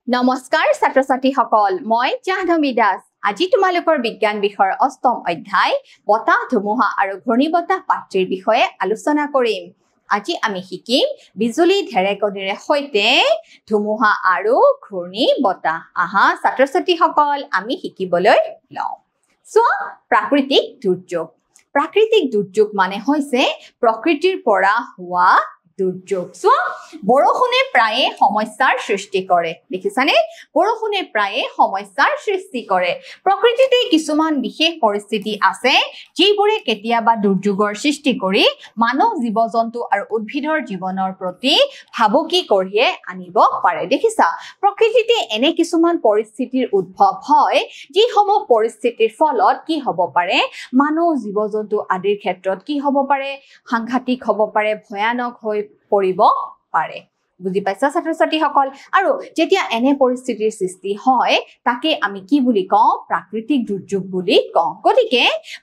নমস্কাৰ ছাত্ৰ ছাত্ৰীসকল মই জাহ্নৱী দাস আজি তোমালোকৰ বিজ্ঞান বিষয়ৰ অষ্টম অধ্যায় বতাহ ধুমুহা আৰু ঘূৰ্ণীবতাহ পাত্ৰীৰ বিষয়ে আলোচনা কৰিম আজি আমি শিকিম বিজুলী ঢেৰেকনিৰে সৈতে ধুমুহা আৰু ঘূৰ্ণীবতাহ আহা ছাত্ৰ ছাত্ৰীসকল আমি শিকিবলৈ লওঁ প্ৰাকৃতিক দুৰ্যোগ মানে হৈছে প্ৰকৃতিৰ পৰা হোৱা দুৰ্যোগ বৰষুণে প্ৰায়ে সমস্যাৰ সৃষ্টি কৰে দেখিছানে বৰষুণে প্ৰায়ে সমস্যাৰ সৃষ্টি কৰে প্ৰকৃতিতে কিছুমান বিশেষ পৰিস্থিতি আছে যিবোৰে কেতিয়াবা দুৰ্যোগৰ সৃষ্টি কৰি মানৱ জীৱ-জন্তু আৰু উদ্ভিদৰ জীৱনৰ প্ৰতি ভাবুকি কঢ়িয়াই আনিব পাৰে দেখিছা প্ৰকৃতিতে এনে কিছুমান পৰিস্থিতিৰ উদ্ভৱ হয় যিসমূহ পৰিস্থিতিৰ ফলত কি হ'ব পাৰে মানৱ জীৱ-জন্তু আদিৰ ক্ষেত্ৰত কি হ'ব পাৰে সাংঘাতিক হ'ব পাৰে ভয়ানক হৈ পৰিব পাৰে বুজি পাইছা ছাত্ৰ ছাত্ৰীসকল আৰু যেতিয়া এনে পৰিস্থিতিৰ সৃষ্টি হয় তাকে আমি কি বুলি কওঁ প্ৰাকৃতিক দুৰ্যোগ বুলি কওঁ গতিকে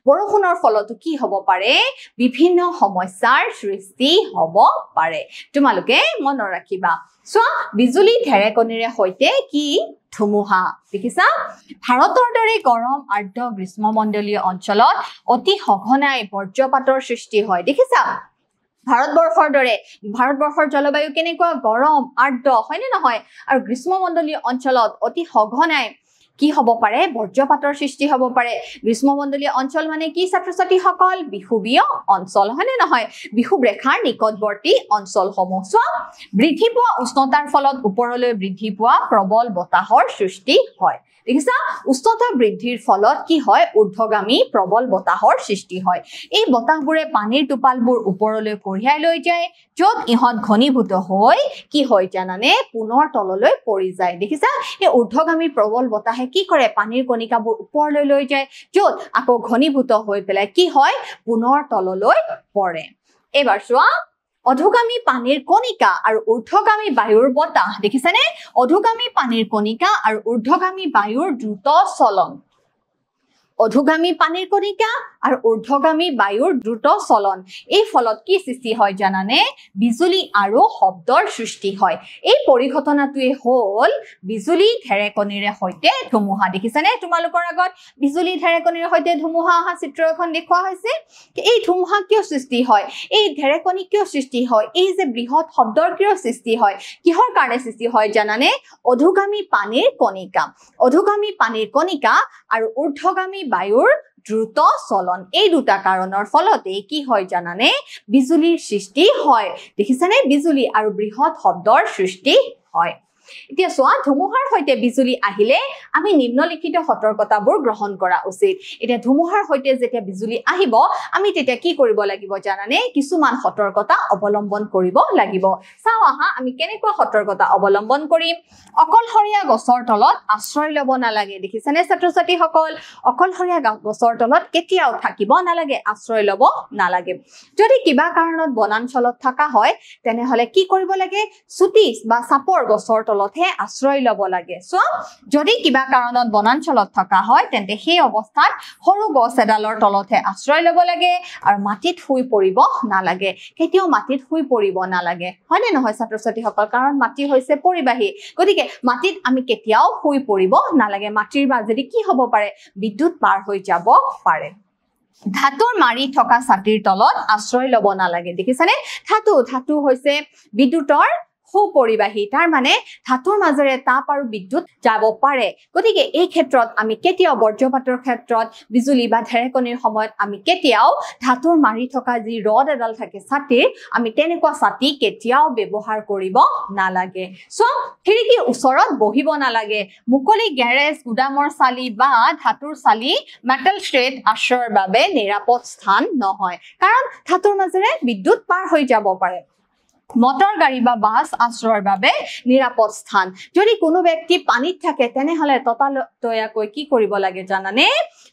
বৰষুণৰ ফলত কি হ'ব পাৰে বিভিন্ন সমস্যাৰ সৃষ্টি হ'ব পাৰে তোমালোকে মনত ৰাখিবা বিজুলী ঢেৰেকনিৰে সৈতে কি ধুমুহা দেখিছা ভাৰতৰ দৰে গৰম আৰ্দ্ৰ গ্ৰীষ্মমণ্ডলীয় অঞ্চলত অতি সঘনাই বজ্ৰপাতৰ সৃষ্টি হয় দেখিছা ভাৰতবৰ্ষৰ জলবায়ু কেনেকুৱা গৰম আৰ্দ্ৰ হয়নে নহয় আৰু গ্ৰীষ্মমণ্ডলীয় অঞ্চলত অতি সঘনাই কি হ'ব পাৰে বজ্ৰপাতৰ সৃষ্টি হ'ব পাৰে গ্ৰীষ্মমণ্ডলীয় অঞ্চল মানে কি ছাত্ৰ ছাত্ৰীসকল বিষুৱীয় অঞ্চল হয়নে নহয় বিষুৱ ৰেখাৰ নিকটৱৰ্তী অঞ্চলসমূহ বৃদ্ধি পোৱা উষ্ণতাৰ ফলত ওপৰলৈ বৃদ্ধি পোৱা প্ৰবল বতাহৰ সৃষ্টি হয় দেখিছা উষ্ণতা বৃদ্ধিৰ ফলত কি হয় ঊৰ্ধ্বগামী প্ৰবল বতাহৰ সৃষ্টি হয় এই বতাহবোৰে পানীৰ টোপালবোৰ ওপৰলৈ কঢ়িয়াই লৈ যায় য'ত ইহঁত ঘনীভূত হৈ কি হয় জানানে পুনৰ তললৈ পৰি যায় দেখিছা এই ঊৰ্ধ্বগামী প্ৰবল বতাহে কি কৰে পানীৰ কণিকাবোৰ ওপৰলৈ লৈ যায় য'ত আকৌ ঘনীভূত হৈ পেলাই কি হয় পুনৰ তললৈ পৰে এবাৰ চোৱা অধোগামী পানীৰ কণিকা আৰু ঊৰ্ধ্বগামী বায়ুৰ বতাহ দেখিছানে অধোগামী পানীৰ কণিকা আৰু ঊৰ্ধ্বগামী বায়ুৰ দ্ৰুত চলন অধোগামী পানীৰ কণিকা আৰু ঊৰ্ধ্বগামী বায়ুৰ দ্ৰুত চলন এই ফলত কি সৃষ্টি হয় জানানে বিজুলী আৰু শব্দৰ সৃষ্টি হয় এই পৰিঘটনাটোৱে হ'ল বিজুলী ঢেৰেকনিৰে সৈতে ধুমুহা দেখিছানে তোমালোকৰ আগত বিজুলী ঢেৰেকনিৰে সৈতে ধুমুহা অহা চিত্ৰ এখন দেখুওৱা হৈছে এই ধুমুহা কিয় সৃষ্টি হয় এই ঢেৰেকনি কিয় সৃষ্টি হয় এই যে বৃহৎ শব্দৰ কিয় সৃষ্টি হয় কিহৰ কাৰণে সৃষ্টি হয় জানানে অধোগামী পানীৰ কণিকা আৰু ঊৰ্ধ্বগামী বায়ুৰ দ্ৰুত চলন এই দুটা কাৰণৰ ফলতে কি হয় জানানে বিজুলীৰ সৃষ্টি হয় দেখিছানে বিজুলী আৰু বৃহৎ শব্দৰ সৃষ্টি হয় এতিয়া চোৱা ধুমুহাৰ সৈতে বিজুলী আহিলে আমি নিম্নলিখিত সতৰ্কতাবোৰ গ্ৰহণ কৰা উচিত এতিয়া ধুমুহাৰ সৈতে যেতিয়া বিজুলী আহিব আমি তেতিয়া কি কৰিব লাগিব জানানে কিছুমান সতৰ্কতা অৱলম্বন কৰিব লাগিব চাও আহা আমি কেনেকুৱা সতৰ্কতা অৱলম্বন কৰিম অকলশৰীয়া গছৰ তলত আশ্ৰয় ল'ব নালাগে দেখিছানে ছাত্ৰ ছাত্ৰীসকল অকলশৰীয়া গছৰ তলত কেতিয়াও থাকিব নালাগে আশ্ৰয় ল'ব নালাগে যদি কিবা কাৰণত বনাঞ্চলত থকা হয় তেনেহলে কি কৰিব লাগে চুটি বা চাপৰ গছৰ তলতহে আশ্ৰয় ল'ব লাগে যদি কিবা কাৰণত বনাঞ্চলত থকা হয় তেন্তে সেই অৱস্থাত সৰু গছ এডালৰ তলতহে আশ্ৰয় ল'ব লাগে আৰু মাটিত শুই পৰিব নালাগে কেতিয়াও মাটিত শুই পৰিব নালাগে হয়নে নহয় ছাত্ৰ ছাত্ৰীসকল কাৰণ মাটি হৈছে পৰিবাহী গতিকে মাটিত আমি কেতিয়াও শুই পৰিব নালাগে মাটিৰ মাজেদি কি হ'ব পাৰে বিদ্যুৎ পাৰ হৈ যাব পাৰে ধাতুৰ মাৰি থকা ছাতিৰ তলত আশ্ৰয় ল'ব নালাগে দেখিছানে ধাতু হৈছে বিদ্যুতৰ সুপৰিবাহী তাৰ মানে ধাতুৰ মাজেৰে তাপ আৰু বিদ্যুৎ যাব পাৰে গতিকে এই ক্ষেত্ৰত আমি কেতিয়াও বজ্ৰপাতৰ ক্ষেত্ৰত বিজুলী বা ঢেৰেকনিৰ সময়ত আমি কেতিয়াও ধাতুৰ মাৰি থকা যি ৰড এডাল থাকে ছাতিৰ আমি তেনেকুৱা ছাতি কেতিয়াও ব্যৱহাৰ কৰিব নালাগে খিৰিকীৰ ওচৰত বহিব নালাগে মুকলি গেৰেজ গুদামৰ চালি বা ধাতুৰ চালি মেটেল শ্বেড আশ্ৰয়ৰ বাবে নিৰাপদ স্থান নহয় কাৰণ ধাতুৰ মাজেৰে বিদ্যুৎ পাৰ হৈ যাব পাৰে মটৰ গাড়ী বা বাছ আশ্ৰয়ৰ বাবে নিৰাপদ স্থান যদি কোনো ব্যক্তি পানীত থাকে তেনেহলে ততাতৈয়াকৈ কি কৰিব লাগে জানানে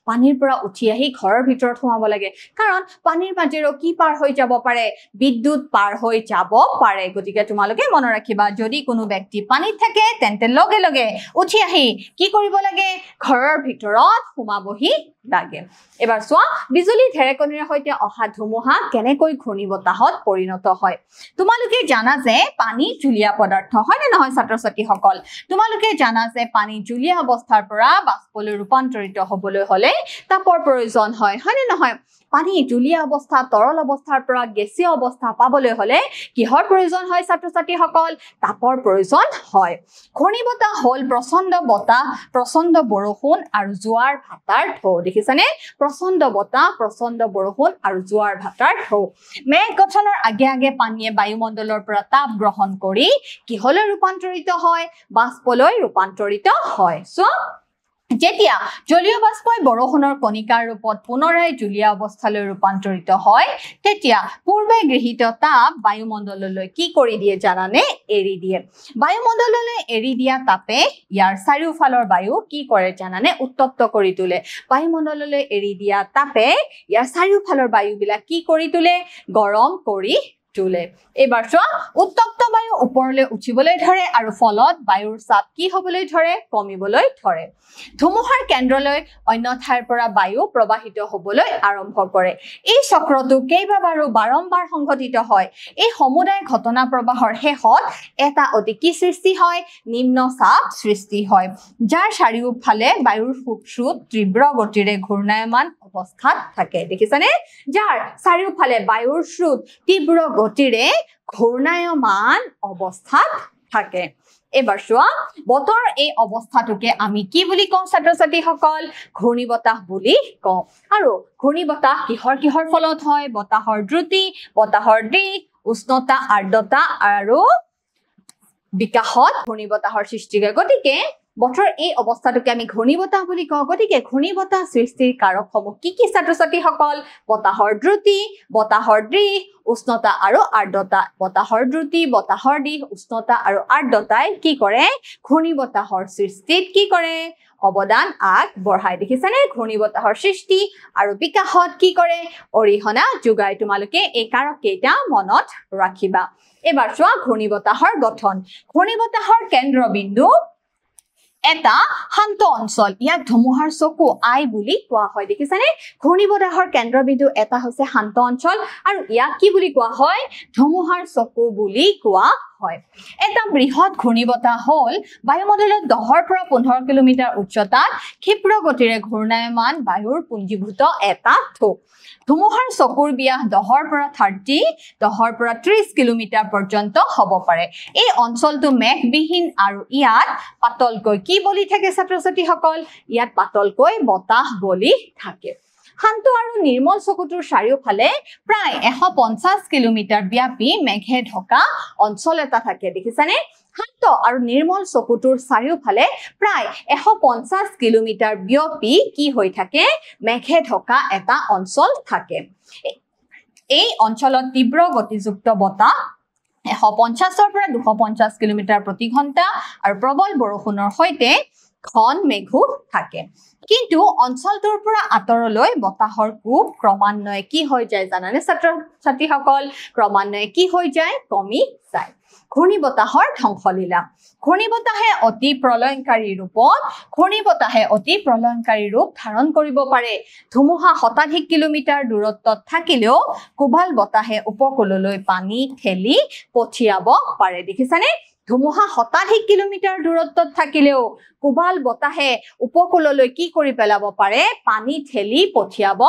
পানীৰ পৰা উঠি আহি ঘৰৰ ভিতৰত সোমাব লাগে কাৰণ পানীৰ মাজেৰে কি পাৰ হৈ যাব পাৰে বিদ্যুৎ পাৰ হৈ যাব পাৰে গতিকে তোমালোকে মনত ৰাখিবা যদি কোনো ব্যক্তি পানীত থাকে তেন্তে লগে লগে উঠি আহি কি কৰিব লাগে ঘৰৰ ভিতৰত সোমাবহি লাগে এবাৰ চোৱা বিজুলী ঢেৰেকনিৰ সৈতে অহা ধুমুহা কেনেকৈ ঘূৰ্ণীবতাহত পৰিণত হয় তোমালোকে তোমালোকে জানা যে পানী জুলীয়া পদাৰ্থ হয় নে নহয় ছাত্ৰ ছাত্ৰীসকল তোমালোকে জানা যে পানী জুলীয়া অৱস্থাৰ পৰা বাষ্পলৈ ৰূপান্তৰিত হ'বলৈ হলে তাপৰ প্ৰয়োজন হয় নে নহয় পানী জুলীয়া অৱস্থা তৰল অৱস্থাৰ পৰা গেছীয় অৱস্থা পাবলৈ হলে কিহৰ প্ৰয়োজন হয় ছাত্ৰ ছাত্ৰীসকল তাপৰ প্ৰয়োজন হয় ঘূৰ্ণীবতাহ হল প্ৰচণ্ড বতাহ প্ৰচণ্ড বৰষুণ আৰু জোৱাৰ ভাটাৰ ঢৌ দেখিছানে প্ৰচণ্ড বতাহ প্ৰচণ্ড বৰষুণ আৰু জোৱাৰ ভাটাৰ ঢৌ মেঘ গঠনৰ আগে আগে পানীয়ে বায়ুমণ্ডলৰ পৰা তাপ গ্ৰহণ কৰি কিহলৈ ৰূপান্তৰিত হয় বাষ্পলৈ ৰূপান্তৰিত হয় সো যেতিয়া জলীয় বাষ্পই বৰষুণৰ কণিকাৰ ৰূপত পুনৰাই জুলীয়া অৱস্থালৈ ৰূপান্তৰিত হয় তেতিয়া পূৰ্বে গৃহীত তাপ বায়ুমণ্ডললৈ কি কৰি দিয়ে জানানে এৰি দিয়ে বায়ুমণ্ডললৈ এৰি দিয়া তাপে ইয়াৰ চাৰিওফালৰ বায়ু কি কৰে জানানে উত্তপ্ত কৰি তোলে বায়ুমণ্ডললৈ এৰি দিয়া তাপে ইয়াৰ চাৰিওফালৰ বায়ুবিলাক কি কৰি তোলে গৰম কৰি তোলে এবাৰ চোৱা উত্তপ্ত বায়ু ওপৰলৈ উঠিবলৈ ধৰে আৰু ফলত বায়ুৰ চাপ কি হ'বলৈ ধৰে কমিবলৈ ধৰে ধুমুহাৰ কেন্দ্ৰলৈ অন্য ঠাইৰ পৰা বায়ু প্ৰবাহিত হ'বলৈ আৰম্ভ কৰে এই চক্ৰটো কেইবাবাৰো বাৰম্বাৰ সংঘটিত হয় এই সমুদায় ঘটনা প্ৰবাহৰ শেষত এটা অতি কি সৃষ্টি হয় নিম্ন চাপ সৃষ্টি হয় যাৰ চাৰিওফালে বায়ুৰ স্ৰোত তীব্ৰ গতিৰে ঘূৰ্ণায়মান অৱস্থাত থাকে দেখিছানে যাৰ চাৰিওফালে বায়ুৰ স্ৰোত তীব্ৰ গতিৰে ঘূৰ্ণায়মান অৱস্থাত থাকে এবাৰ চোৱা বতৰ এই অৱস্থাটোকে আমি কি বুলি কওঁ ছাত্ৰ ছাত্ৰীসকল ঘূৰ্ণীবতাহ বুলি কওঁ আৰু ঘূৰ্ণীবতাহ কিহৰ ফলত হয় বতাহৰ দ্ৰুতি বতাহৰ দিশ উষ্ণতা আৰ্দ্ৰতা আৰু বিকাশত ঘূৰ্ণীবতাহৰ সৃষ্টি হয় গতিকে বতৰ এই অৱস্থাটোকে আমি ঘূৰ্ণীবতাহ বুলি কওঁ গতিকে ঘূৰ্ণীবতাহ সৃষ্টিৰ কাৰকসমূহ কি ছাত্ৰ ছাত্ৰীসকল বতাহৰ দ্ৰুতি বতাহৰ দিশ উষ্ণতা আৰু আৰ্দ্ৰতা বতাহৰ দ্ৰুতি বতাহৰ দিশ উষ্ণতা আৰু আৰ্দ্ৰতাই কি কৰে ঘূৰ্ণীবতাহৰ সৃষ্টিত কি কৰে অৱদান আগবঢ়ায় দেখিছানে ঘূৰ্ণীবতাহৰ সৃষ্টি আৰু বিকাশত কি কৰে অৰিহণা যোগায় তোমালোকে এই কাৰক কেইটা মনত ৰাখিবা এবাৰ চোৱা ঘূৰ্ণীবতাহৰ গঠন ঘূৰ্ণীবতাহৰ কেন্দ্ৰবিন্দু এটা শান্ত অঞ্চল ইয়াক ধুমুহাৰ চকু আই বুলি কোৱা হয় দেখিছানে ঘূৰ্ণীবতাহৰ কেন্দ্ৰবিন্দু এটা হৈছে শান্ত অঞ্চল আৰু ইয়াক কি বুলি কোৱা হয় ধুমুহাৰ চকু বুলি কোৱা হয় এটা বৃহৎ ঘূৰ্ণীবতাহ হল বায়ুমণ্ডলত 10 পৰা 15 কিলোমিটাৰ উচ্চতাত ক্ষিপ্ৰ গতিৰে ঘূৰ্ণায়মান বায়ুৰ পুঞ্জীভূত এটা থোক ধুমুহাৰ চকুৰ ব্যাস 10 পৰা 30 কিলোমিটাৰ পৰ্যন্ত হ'ব পাৰে এই অঞ্চলটো মেঘবিহীন আৰু ইয়াত পাতলকৈ কি বলি থাকে ছাত্ৰ ছাত্ৰীসকল ইয়াত পাতলকৈ বতাহ বলি থাকে শান্ত আৰু নিৰ্মল চকুটোৰ চাৰিওফালে প্ৰায় 150 কিলোমিটাৰ ব্যাপী মেঘে ঢকা অঞ্চল এটা থাকে দেখিছানে শান্ত আৰু নিৰ্মল চকুটোৰ চাৰিওফালে প্ৰায় 150 কিলোমিটাৰ ব্যাপী কি হৈ থাকে মেঘে ঢকা এটা অঞ্চল থাকে এই অঞ্চলত তীব্ৰ গতিযুক্ত বতাহ 150 পৰা 250 কিলোমিটাৰ প্ৰতি ঘণ্টা আৰু প্ৰবল বৰষুণৰ সৈতে ঘন মেঘো থাকে কিন্তু অঞ্চলটোৰ পৰা আঁতৰলৈ বতাহৰ কোব ক্ৰমান্বয়ে কি হৈ যায় জানানে ছাত্ৰ ছাত্ৰীসকল ক্ৰমান্বয়ে কি হৈ যায় কমি যায় ঘূৰ্ণীবতাহৰ ধ্বংসলীলা ঘূৰ্ণীবতাহে অতি প্ৰলয়ংকাৰী ৰূপ ধাৰণ কৰিব পাৰে ধুমুহা শতাধিক কিলোমিটাৰ দূৰত্বত থাকিলেও কোবাল বতাহে উপকূললৈ পানী ঠেলি পঠিয়াব পাৰে দেখিছানে ধুমুহা শতাধিক কিলোমিটাৰ দূৰত্বত থাকিলেও কোবাল বতাহে উপকূললৈ কি কৰি পেলাব পাৰে পানী ঠেলি পঠিয়াব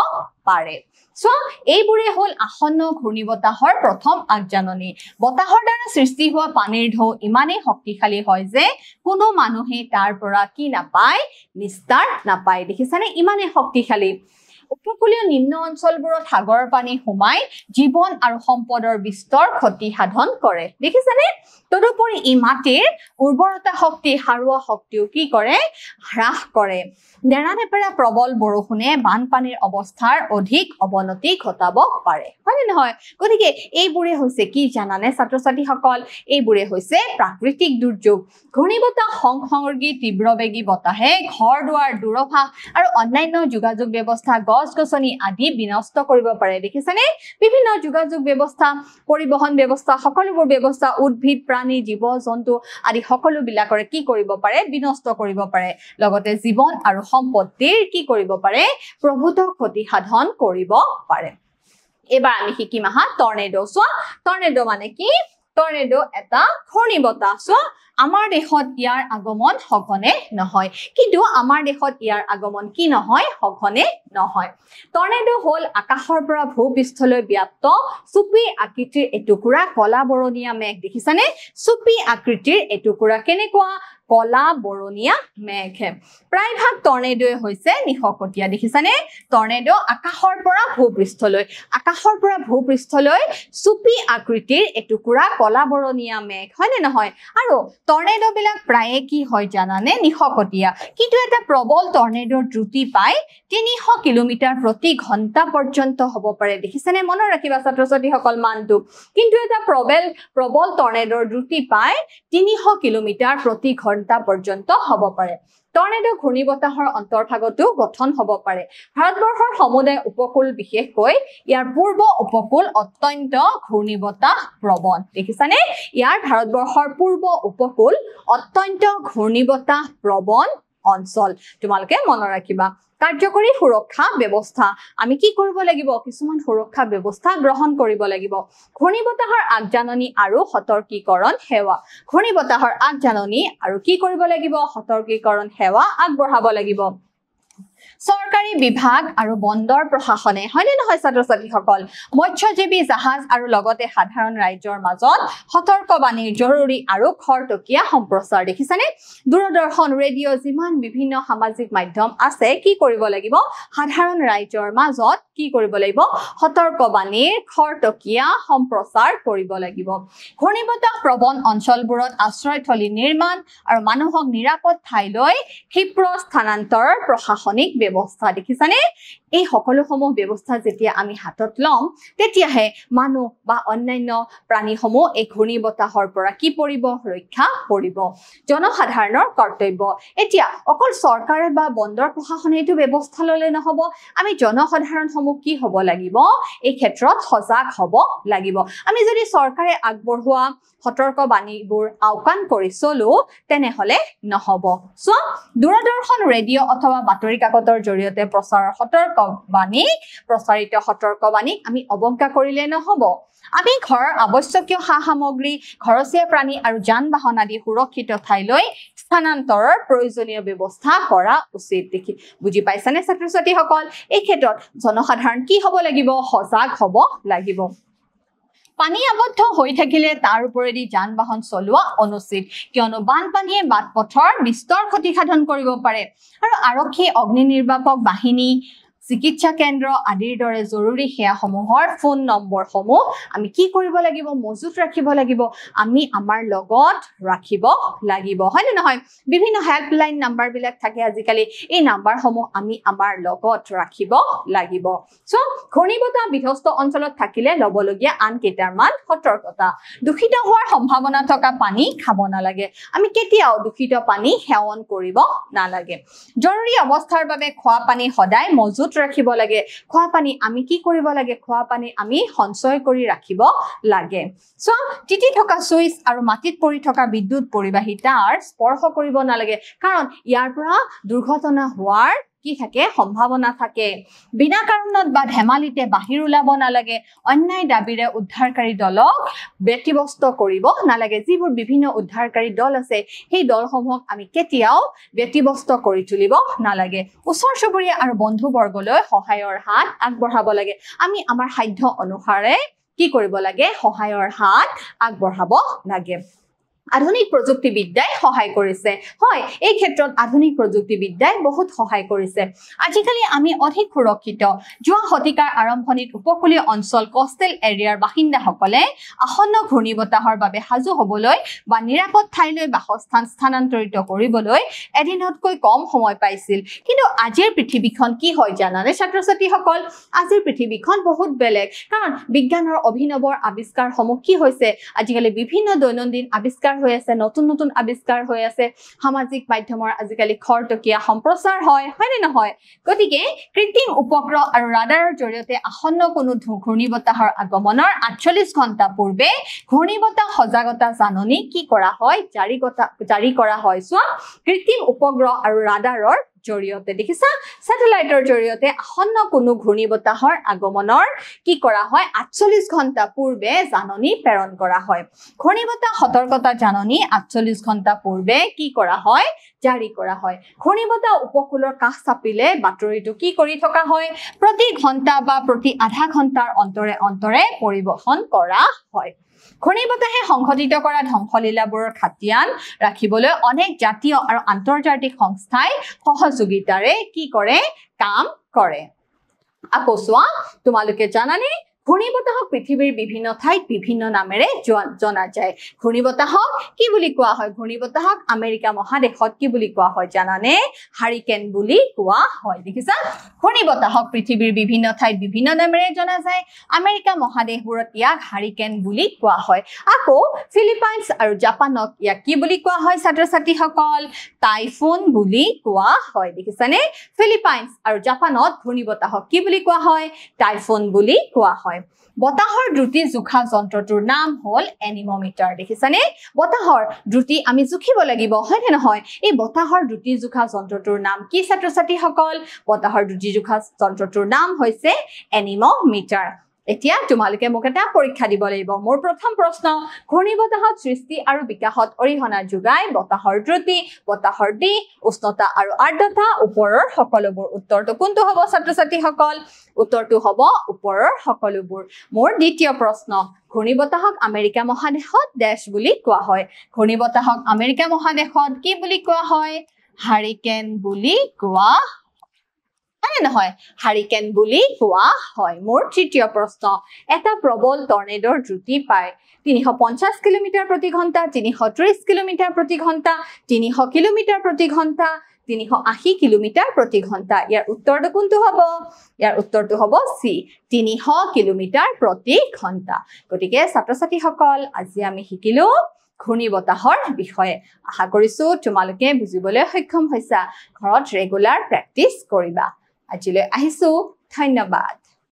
পাৰে সো এইবোৰে হল আসন্ন ঘূৰ্ণীবতাহৰ প্ৰথম আগজাননী বতাহৰ দ্বাৰা সৃষ্টি হোৱা পানীৰ ঢৌ ইমানেই শক্তিশালী হয় যে কোনো মানুহে তাৰ পৰা কি নাপায় নিস্তাৰ নাপায় দেখিছানে ইমানেই শক্তিশালী উপকূলীয় নিম্ন অঞ্চলবোৰত সাগৰৰ পানী সোমাই জীৱন আৰু সম্পদৰ বিস্তৰ ক্ষতি সাধন কৰে দেখিছানে তদুপৰি ই মাটিৰ উৰ্বৰতা শক্তি হাৰুৱা শক্তিও কি কৰে হ্ৰাস কৰে নেৰানেপেৰা প্ৰবল বৰষুণে বানপানীৰ অৱস্থাৰ অধিক অৱনতি ঘটাব পাৰে হয়নে নহয় গতিকে এইবোৰে হৈছে কি জানানে ছাত্ৰ ছাত্ৰীসকল এইবোৰে হৈছে প্ৰাকৃতিক দুৰ্যোগ ঘূৰ্ণীবতাহ সংসৰ্গী তীব্ৰবেগী বতাহে ঘৰ দুৱাৰ দূৰভাষ আৰু অন্যান্য যোগাযোগ ব্যৱস্থা গছ-গছনি আদি বিনষ্ট কৰিব পাৰে দেখিছানে বিভিন্ন যোগাযোগ ব্যৱস্থা পৰিবহন ব্যৱস্থা সকলোবোৰ ব্যৱস্থা উদ্ভিদ প্ৰাণী জীৱ জন্তু আদি সকলো বিলাকৰে কি কৰিব পাৰে বিনষ্ট কৰিব পাৰে লগতে জীৱন আৰু সম্পত্তিৰ কি কৰিব পাৰে প্ৰভূত ক্ষতি সাধন কৰিব পাৰে এবাৰ আমি শিকিম আহা টৰ্নেডো টৰ্নেডো মানে কি টৰ্নেডো এটা ঘূৰ্ণীবতাহ সো আমাৰ দেশত ইয়াৰ আগমন সঘনে নহয় কিন্তু আমাৰ দেশত ইয়াৰ আগমন কি নহয় সঘনে নহয় টৰ্নেডো হল আকাশৰ পৰা ভূপৃষ্ঠলৈ ব্যাপ্ত চুপি আকৃতিৰ এটুকুৰা কলা বৰণীয়া মেঘ দেখিছানে চুপি আকৃতিৰ এটুকুৰা কেনেকুৱা কলা বৰণীয়া মেঘ প্ৰায়ভাগ টৰ্নেডোৱে হৈছে নিশকটীয়া দেখিছানে টৰ্নেডো আকাশৰ পৰা ভূপৃষ্ঠলৈ চুপি আকৃতিৰ এটুকুৰা কলা বৰণীয়া মেঘ হয়নে নহয় আৰু টৰ্নেডো বিলাক প্ৰায়ে কি হয় জানানে নিশকটীয়া কিন্তু এটা প্ৰবল টৰ্নেডোৰ দ্ৰুতি পায় 300 কিলোমিটাৰ প্ৰতি ঘণ্টা পৰ্যন্ত হ'ব পাৰে দেখিছানে মনত ৰাখিবা ছাত্ৰ-ছাত্ৰীসকল মানটো কিন্তু এটা প্ৰবল টৰ্নেডোৰ দ্ৰুতি পায় 300 কিলোমিটাৰ প্ৰতি ঘণ্টা পৰ্যন্ত হ'ব পাৰে টৰ্নেডো ঘূৰ্ণীবতাহৰ অন্তৰ্ভাগতো গঠন হ'ব পাৰে ভাৰতবৰ্ষৰ সমুদায় উপকূল বিশেষকৈ ইয়াৰ পূৰ্ব উপকূল অত্যন্ত ঘূৰ্ণীবতাহ প্ৰবণ দেখিছানে ইয়াৰ ভাৰতবৰ্ষৰ পূৰ্ব উপকূল অত্যন্ত ঘূৰ্ণীবতাহ প্ৰবণ অঞ্চল তোমালোকে মনত ৰাখিবা কাৰ্যকৰী সুৰক্ষা ব্যৱস্থা আমি কি কৰিব লাগিব কিছুমান সুৰক্ষা ব্যৱস্থা গ্ৰহণ কৰিব লাগিব ঘূৰ্ণীবতাহৰ আগজাননী আৰু সতৰ্কীকৰণ সেৱা ঘূৰ্ণীবতাহৰ আগজাননী আৰু কি কৰিব লাগিব সতৰ্কীকৰণ সেৱা আগবঢ়াব লাগিব সৰকাৰি বিভাগ আৰু বন্দৰ প্ৰশাসনে হয়নে নহয় ছাত্ৰ-ছাত্ৰীসকল মৎস্যজীৱী জাহাজ আৰু লগতে সাধাৰণ ৰাজ্যৰ মাজত সতৰ্কবাণীৰ জৰুৰী আৰু খৰতকীয়া সম্প্ৰচাৰ দেখিছানে দূৰদৰ্শন ৰেডিঅ' যিমান বিভিন্ন সামাজিক মাধ্যম আছে কি কৰিব লাগিব সাধাৰণ ৰাজ্যৰ মাজত কি কৰিব লাগিব সতৰ্কবাণীৰ খৰতকীয়া সম্প্ৰচাৰ কৰিব লাগিব ঘূৰ্ণীবতাহ প্ৰবণ অঞ্চলবোৰত আশ্ৰয়থলী নিৰ্মাণ আৰু মানুহক নিৰাপদ ঠাইলৈ ক্ষীপ্ৰ স্থানান্তৰৰ প্ৰশাসনিক ব্যৱস্থা দেখিছানে এই সকলোসমূহ ব্যৱস্থা যেতিয়া আমি হাতত লম তেতিয়াহে মানুহ বা অন্যান্য প্ৰাণীসমূহ এই ঘূৰ্ণীবতাহৰ পৰা কি পৰিব ৰক্ষা পৰিব জনসাধাৰণৰ কৰ্তব্য এতিয়া অকল চৰকাৰে বা বন্দৰ প্ৰশাসনে এইটো ব্যৱস্থা ললে নহব আমি জনসাধাৰণসমূহ কি হ'ব লাগিব এই ক্ষেত্ৰত সজাগ হ'ব লাগিব আমি যদি চৰকাৰে আগবঢ়োৱা সতৰ্কবাণীবোৰ আওকাণ কৰি চলো তেনেহলে নহব সো দূৰদৰ্শন ৰেডিঅ' অথবা বাতৰি কাকতৰ জৰিয়তে প্ৰচাৰিত সতৰ্কবাণী আমি অৱজ্ঞা কৰিলে নহব আমি ঘৰৰ আৱশ্যকীয় সা-সামগ্ৰী ঘৰচীয়া প্ৰাণী আৰু যান-বাহন আদি সুৰক্ষিত ঠাইলৈ স্থানান্তৰৰ প্ৰয়োজনীয় ব্যৱস্থা কৰা উচিত দেখি বুজি পাইছানে ছাত্ৰ-ছাত্ৰীসকল এই ক্ষেত্ৰত জনসাধাৰণ কি হ'ব লাগিব সজাগ হ'ব লাগিব পানী আবদ্ধ হৈ থাকিলে তাৰ ওপৰেদি যান-বাহন চলোৱা অনুচিত কিয়নো বানপানীয়ে বাটপথৰ বিস্তৰ ক্ষতি সাধন কৰিব পাৰে আৰু আৰক্ষী অগ্নি নিৰ্বাপক বাহিনী চিকিৎসা কেন্দ্ৰ আদিৰ দৰে জৰুৰী সেৱাসমূহৰ ফোন নম্বৰসমূহ আমি কি কৰিব লাগিব মজুত ৰাখিব লাগিব আমি আমাৰ লগত ৰাখিব লাগিব হয় নে নহয় বিভিন্ন হেল্পলাইন নাম্বাৰ বিলাক থাকে আজিকালি এই নাম্বাৰসমূহ আমি আমাৰ লগত ৰাখিব লাগিব সো ঘূৰ্ণীবতাহ বিধ্বস্ত অঞ্চলত থাকিলে লবলগীয়া আন কেইটামান সতৰ্কতা দূষিত হোৱাৰ সম্ভাৱনা থকা পানী খাব নালাগে আমি কেতিয়াও দূষিত পানী সেৱন কৰিব নালাগে জৰুৰী অৱস্থাৰ বাবে খোৱা পানী সদায় মজুত ৰাখিব লাগে খোৱা পানী আমি কি কৰিব লাগে খোৱা পানী আমি সঞ্চয় কৰি ৰাখিব লাগে সো তিতি থকা সুইচ আৰু মাটিত পৰি থকা বিদ্যুৎ পৰিবাহী তাঁৰ স্পৰ্শ কৰিব নালাগে কাৰণ ইয়াৰ পৰা দুৰ্ঘটনা হোৱাৰ কি থাকে সম্ভাৱনা থাকে বিনা কাৰণত বা ধেমালিতে বাহিৰ ওলাব নালাগে অন্যায় দাবীৰে উদ্ধাৰকাৰী দলক ব্যতিব্যস্ত কৰিব নালাগে যিবোৰ বিভিন্ন উদ্ধাৰকাৰী দল আছে সেই দলসমূহক আমি কেতিয়াও ব্যতিব্যস্ত কৰি তুলিব নালাগে ওচৰ চুবুৰীয়া আৰু বন্ধু বৰ্গলৈ সহায়ৰ হাত আগবঢ়াব লাগে আমি আমাৰ সাধ্য অনুসাৰে কি কৰিব লাগে সহায়ৰ হাত আগবঢ়াব লাগে আধুনিক প্ৰযুক্তিবিদ্যাই সহায় কৰিছে হয় এই ক্ষেত্ৰত আধুনিক প্ৰযুক্তিবিদ্যাই বহুত সহায় কৰিছে আজিকালি আমি অধিক সুৰক্ষিত যোৱা শতিকাৰ আৰম্ভণিত উপকূলীয় অঞ্চল কোষ্টেল এৰিয়াৰ বাসিন্দাসকলে আসন্ন ঘূৰ্ণীবতাহৰ বাবে সাজু হ'বলৈ বা নিৰাপদ ঠাইলৈ বাসস্থান স্থানান্তৰিত কৰিবলৈ এদিনতকৈ কম সময় পাইছিল কিন্তু আজিৰ পৃথিৱীখন কি হয় জানানে ছাত্ৰ-ছাত্ৰীসকল আজিৰ পৃথিৱীখন বহুত বেলেগ কাৰণ বিজ্ঞানৰ অভিনৱৰ আৱিষ্কাৰসমূহ কি হৈছে আজিকালি বিভিন্ন দৈনন্দিন আৱিষ্কাৰ হৈ আছে নতুন নতুন আৱিষ্কাৰ হৈ আছে সামাজিক মাধ্যমৰ আজিকালি খৰতকীয়া সম্প্ৰচাৰ হয় নে নহয় গতিকে কৃত্ৰিম উপগ্ৰহ আৰু ৰাডাৰৰ জৰিয়তে আসন্ন কোনো ঘূৰ্ণীবতাহৰ আগমনৰ 48 ঘণ্টা পূৰ্বে ঘূৰ্ণীবতাহ সজাগতা জাননী কি কৰা হয় জাৰি কৰা হয় সো কৃত্ৰিম উপগ্ৰহ আৰু ৰাডাৰৰ জৰিয়তে দেখিছা স্যাটেলাইটৰ জৰিয়তে আসন্ন কোনো ঘূৰ্ণীবতাহৰ আগমনৰ কি কৰা হয় 48 ঘণ্টা পূৰ্বে জাননী প্ৰেৰণ কৰা হয় ঘূৰ্ণীবতাহ সতৰ্কতা জাননী 48 ঘণ্টা পূৰ্বে কি কৰা হয় জাৰি কৰা হয় ঘূৰ্ণীবতাহ উপকূলৰ কাষ চাপিলে বাতৰিটো কি কৰি থকা হয় প্ৰতি ঘণ্টা বা প্ৰতি আধা ঘণ্টাৰ অন্তৰে অন্তৰে পৰিবহন কৰা হয় ঘূৰ্ণীবতাহে সংঘটিত কৰা ধ্বংসলীলাবোৰৰ খাতিয়ান ৰাখিবলৈ অনেক জাতীয় আৰু আন্তৰ্জাতিক সংস্থাই সহযোগিতাৰে কি কৰে কাম কৰে আকৌ চোৱা তোমালোকে জানানে ঘূৰ্ণীবতাহক পৃথিৱীৰ বিভিন্ন ঠাইত বিভিন্ন নামেৰে জনা যায় ঘূৰ্ণীবতাহক কি বুলি কোৱা হয় ঘূৰ্ণীবতাহক আমেৰিকা মহাদেশত কি বুলি কোৱা হয় জানানে হাৰিকেন বুলি কোৱা হয় দেখিছা ঘূৰ্ণীবতাহক পৃথিৱীৰ বিভিন্ন ঠাইত বিভিন্ন নামেৰে জনা যায় আমেৰিকা মহাদেশবোৰত ইয়াক হাৰিকেন বুলি কোৱা হয় আকৌ ফিলিপাইনছ আৰু জাপানক ইয়াক কি বুলি কোৱা হয় ছাত্ৰ-ছাত্ৰীসকল টাইফুন বুলি কোৱা হয় দেখিছানে ফিলিপাইনছ আৰু জাপানত ঘূৰ্ণীবতাহক কি বুলি কোৱা হয় টাইফুন বুলি কোৱা হয় বতাহৰ দ্ৰুতি জোখা যন্ত্ৰটোৰ নাম হল এনিমোমিটাৰ দেখিছানে বতাহৰ দ্ৰুতি আমি জুখিব লাগিব হয়নে নহয় এই বতাহৰ দ্ৰুতি জোখা যন্ত্ৰটোৰ নাম কি ছাত্ৰ-ছাত্ৰীসকল বতাহৰ দ্ৰুতি জোখা যন্ত্ৰটোৰ নাম হৈছে এনিমোমিটাৰ এতিয়া তোমালোকে মোক এটা পৰীক্ষা দিব লাগিব মোৰ প্ৰথম প্ৰশ্ন ঘূৰ্ণীবতাহত সৃষ্টি আৰু বিকাশত অৰিহণা যোগায় বতাহৰ দ্ৰুতি বতাহৰ দিশ উষ্ণতা আৰু আৰ্দ্ৰতা ওপৰৰ সকলোবোৰ উত্তৰটো কোনটো হ'ব ছাত্ৰ-ছাত্ৰীসকল উত্তৰটো হ'ব ওপৰৰ সকলোবোৰ মোৰ দ্বিতীয় প্ৰশ্ন ঘূৰ্ণীবতাহক আমেৰিকা মহাদেশত দেশ বুলি কোৱা হয় ঘূৰ্ণীবতাহক আমেৰিকা মহাদেশত কি বুলি কোৱা হয় হাৰিকেন বুলি কোৱা নহয় হাৰিকেন বুলি কোৱা হয় মোৰ তৃতীয় প্ৰশ্ন এটা প্ৰবল টৰ্নেডৰ দ্ৰুতি পায় 350 কিলোমিটাৰ প্ৰতি ঘণ্টা 330 কিলোমিটাৰ প্ৰতি ঘণ্টা 300 কিলোমিটাৰ প্ৰতি ঘণ্টা 380 কিলোমিটাৰ প্ৰতি ঘণ্টা ইয়াৰ উত্তৰটো কোনটো হ'ব ইয়াৰ উত্তৰটো হ'ব সি 300 কিলোমিটাৰ প্ৰতি ঘণ্টা গতিকে ছাত্ৰ-ছাত্ৰীসকল আজি আমি শিকিলো ঘূৰ্ণীবতাহৰ বিষয়ে আশা কৰিছো তোমালোকে বুজিবলৈ সক্ষম হৈছা ঘৰত ৰেগুলাৰ প্ৰেক্টিছ কৰিবা আজিলৈ আহিছো ধন্যবাদ